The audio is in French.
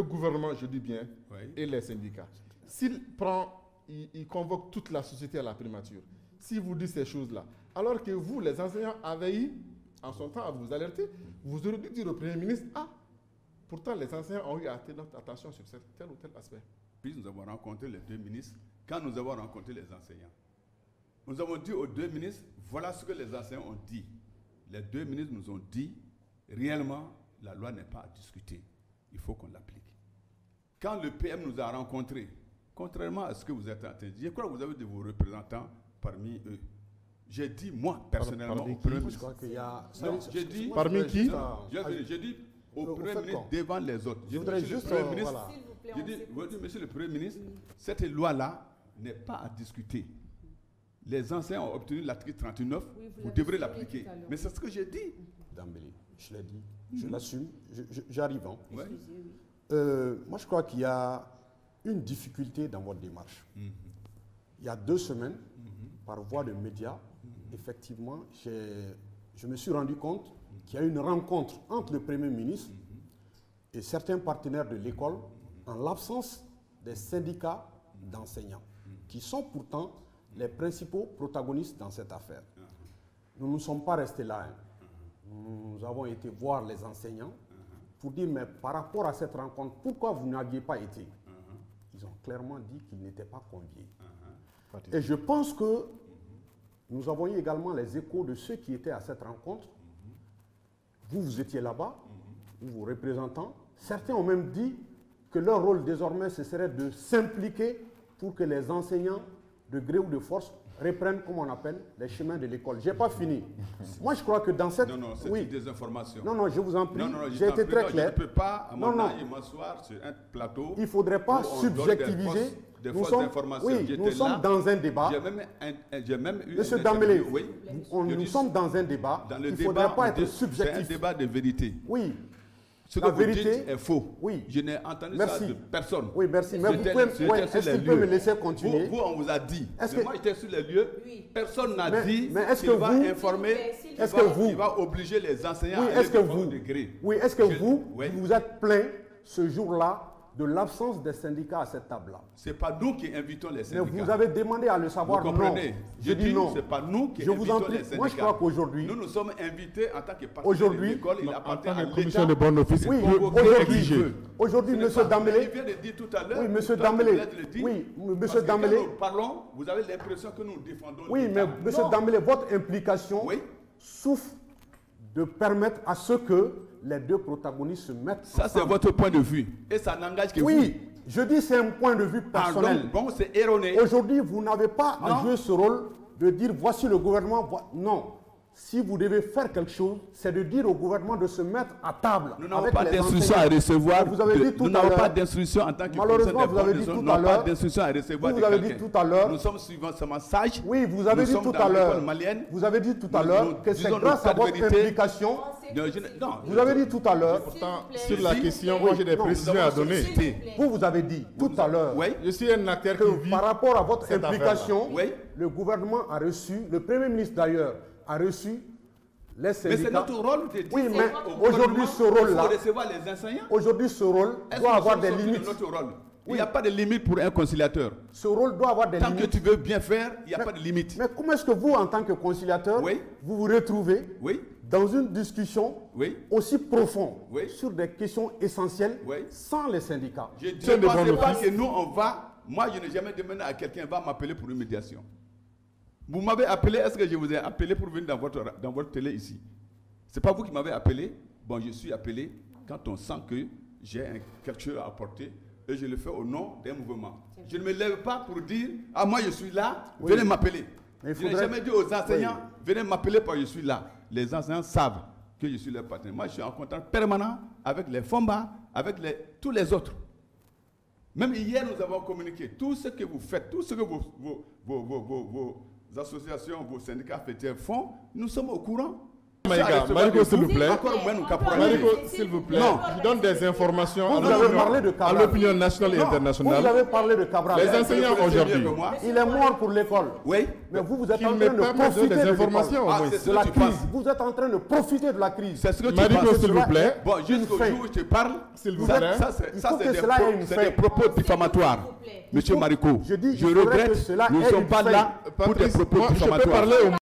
Le gouvernement, je dis bien, Oui. et les syndicats. S'il il convoque toute la société à la primature, si vous dites ces choses-là, alors que vous, les enseignants, avez eu en son temps à vous alerter, vous auriez dû dire au Premier ministre, ah, pourtant les enseignants ont eu à attirer notre attention sur tel ou tel aspect. Puis nous avons rencontré les deux ministres. Quand nous avons rencontré les enseignants, nous avons dit aux deux ministres, voilà ce que les enseignants ont dit. Les deux ministres nous ont dit, réellement, la loi n'est pas à discuter. Il faut qu'on l'applique. Quand le PM nous a rencontrés, contrairement à ce que vous êtes en train de dire, je crois que vous avez de vos représentants parmi eux. J'ai dit, moi, personnellement, au Premier ministre. Je crois qu'il y a... Non, j'ai dit... Parmi qui? J'ai dit au Premier ministre devant les autres. Je voudrais juste... Voilà. J'ai dit, monsieur le Premier ministre, cette loi-là n'est pas à discuter. Les enseignants ont obtenu l'article 39, vous devrez l'appliquer. Mais c'est ce que j'ai dit. Dambélé, je l'ai dit, je l'assume, j'arrive. Hein. Ouais. Moi, je crois qu'il y a une difficulté dans votre démarche. Il y a 2 semaines, par voie de médias, effectivement, je me suis rendu compte qu'il y a eu une rencontre entre le Premier ministre et certains partenaires de l'école en l'absence des syndicats d'enseignants, qui sont pourtant les principaux protagonistes dans cette affaire. Nous ne sommes pas restés là. Hein. Nous avons été voir les enseignants pour dire, mais par rapport à cette rencontre, pourquoi vous n'aviez pas été? Ils ont clairement dit qu'ils n'étaient pas conviés. Et je pense que nous avons eu également les échos de ceux qui étaient à cette rencontre. Vous, vous étiez là-bas, vos représentants. Certains ont même dit que leur rôle désormais, ce serait de s'impliquer pour que les enseignants, de gré ou de force, reprennent, comme on appelle, les chemins de l'école. Je n'ai pas fini. Moi, je crois que dans cette... Non, c'est une désinformation. Non, je vous en prie. J'ai été très clair. Je ne peux pas, à mon âge, m'asseoir sur un plateau. Il ne faudrait pas subjectiviser. Des fausses informations. Oui, nous sommes dans un débat. J'ai même eu... Monsieur Dambélé, oui, nous sommes dans un débat. Dans le il ne débat, faudrait pas être subjectif. C'est un débat de vérité. Oui. Ce que vous dites est faux. Oui. Je n'ai entendu ça de personne. Oui, merci. Mais vous pouvez, est-ce qu'il peut me laisser continuer? Vous, on vous a dit. Mais moi, j'étais sur les lieux. Personne n'a dit qu'il va informer, qu'il va obliger les enseignants à aller au degré. Oui, est-ce que vous vous êtes plaint ce jour-là de l'absence des syndicats à cette table-là? Ce n'est pas nous qui invitons les syndicats. Mais vous avez demandé à le savoir. Vous comprenez? Non. Je dis non. Ce n'est pas nous qui invitons les syndicats. Moi, je crois qu'aujourd'hui... Nous sommes invités en tant que partenaires de l'école. Il appartient à l'État. Commission de bon office. Oui, aujourd'hui, M. Dambélé... Il vient de dire tout à l'heure. Oui, M. Dambélé. Oui, M. Dambélé. Quand nous parlons, vous avez l'impression que nous défendons l'État. Oui, mais M. Dambélé, votre implication souffre de permettre à ce que les deux protagonistes se mettent ensemble. Ça, c'est votre point de vue. Et ça n'engage que vous. Oui, je dis c'est un point de vue personnel. Donc c'est erroné. Aujourd'hui, vous n'avez pas à jouer ce rôle de dire voici le gouvernement. Non. Si vous devez faire quelque chose, c'est de dire au gouvernement de se mettre à table. Nous n'avons pas d'instruction à recevoir. Nous n'avons pas d'instruction en tant que malheureusement, vous avez dit tout à l'heure. d'instruction à recevoir. Vous avez dit tout à l'heure. Nous sommes suivants sages. Oui, vous avez dit tout à l'heure. Vous avez dit tout à l'heure que c'est grâce à votre implication. Vous avez dit tout à l'heure. Pourtant, sur la question, moi j'ai des précisions à donner. Vous avez dit tout à l'heure. Je suis un acteur qui vit par rapport à votre implication, le gouvernement a reçu, le Premier ministre d'ailleurs, a reçu les syndicats. Mais c'est notre rôle de dire. Oui, mais aujourd'hui ce rôle-là, recevoir les enseignants. Aujourd'hui ce rôle doit avoir des limites. Il n'y a pas de limite pour un conciliateur. Ce rôle doit avoir des limites. Tant que tu veux bien faire, il n'y a pas de limite. Mais comment est-ce que vous, en tant que conciliateur, vous vous retrouvez dans une discussion aussi profonde sur des questions essentielles sans les syndicats? Je ne pense pas que nous, on va... Moi, je n'ai jamais demandé à quelqu'un va m'appeler pour une médiation. Vous m'avez appelé, est-ce que je vous ai appelé pour venir dans votre télé ici? Ce n'est pas vous qui m'avez appelé. Bon, je suis appelé quand on sent que j'ai quelque chose à apporter et je le fais au nom d'un mouvement. Je ne me lève pas pour dire, ah moi je suis là, venez m'appeler. Je n'ai jamais dit aux enseignants, venez m'appeler parce que je suis là. Les enseignants savent que je suis leur partenaire. Moi je suis en contact permanent avec les FOMBA, avec tous les autres. Même hier nous avons communiqué tout ce que vous faites, tout ce que vos associations, vos syndicats fêtiers font, nous sommes au courant. Maïga, Mariko, s'il vous plaît. Mariko, s'il vous plaît. Non. Je donne des informations Vous avez parlé de Cabral. à l'opinion nationale et Vous internationale. avez parlé de Cabral. Les enseignants aujourd'hui. Il est mort pour l'école. Oui. Mais vous êtes Qu'il en m'ait train de pas profiter besoin de des l'école. informations, au Ah, moins. c'est ce De que la tu crise. penses. Vous êtes en train de profiter de la crise. C'est ce que tu Mariko, penses. s'il vous plaît. Bon, jusqu'au Une jour où je te parle, S'il vous ça, plaît. Il faut c'est que des, cela ait une c'est fin. des propos diffamatoires. Monsieur Mariko, Je dis, il je faudrait regrette, que cela nous ne ait sommes une pas fin. là pour des Patrice, propos moi, je peux diffamatoires. parler au